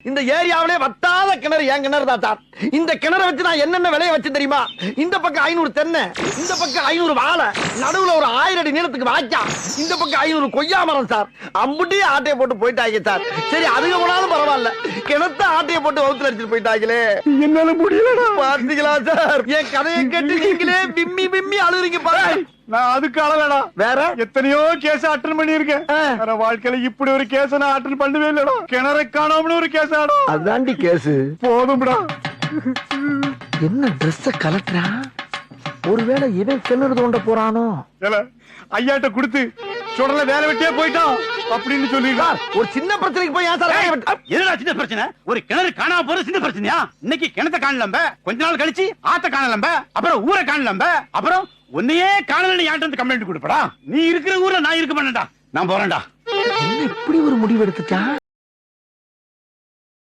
இந்த ஏரியாவிலே வத்தாத கிணறு என் கிணறு தான் சார். இந்த கிணறை வச்சு நான் என்னென்ன விளைய வச்சு தெரியுமா? இந்த பக்கம் 500 தென்னை, இந்த பக்கம் 500 வாழை, நடுவுல ஒரு 1000 அடி நீளத்துக்கு வாய்க்கா, இந்த பக்கம் 500 கொய்யா மரம் சார். அம்புட்டி ஆட்டையை போட்டு போயிட்டாங்க சார். சரி அதுக்கு போனாலும் பரவாயில்ல, கிணத்த ஆட்டையை போட்டு வகுத்துல அடிச்சுட்டு போயிட்டாங்களே, என்னால முடியலடா. பாத்தீங்களா சார், என் கதையை கேட்டு நீங்களே பிம்மி பிம்மி அழுறீங்க பாருங்க. நான் அதுக்கு அழலடா, வேற எத்தனையோ கேஸ் அட்டன் பண்ணிருக்கேன். வாழ்க்கையில இப்படி ஒரு கேஸ் நான் அட்டன் பண்ணவே இல்லடா. கிணறை காணாமனு ஒரு கேஸ் ஆடா. அதாண்டி கேஸ். போதும்டா. என்ன ட்ரெஸ் கலட்டுறா? ஒருவேளை இவன் கிணறு தோண்ட போறானோ? ஐயாட்ட கொடுத்து சுடல வேலை வெட்டியே போயிட்டான் அப்படின்னு சொல்லிடா. ஒரு சின்ன பிரச்சனைக்கு போய் ஏன் சார்? எதுடா சின்ன பிரச்சனை? ஒரு கிணறு காணாம போறது சின்ன பிரச்சனையா? இன்னைக்கு கிணத்தை காணலம்ப, கொஞ்ச நாள் கழிச்சு ஆத்த காணலம்ப, அப்புறம் ஊரை காணலம்ப, அப்புறம் உன்னையே காணலன்னு யார்கிட்ட கம்ப்ளைண்ட் கொடுப்படா? நீ இருக்கிற ஊர்ல நான் இருக்க மாட்டேன்டா. நான் போறேன்டா. இப்படி ஒரு முடிவு எடுத்துட்டா?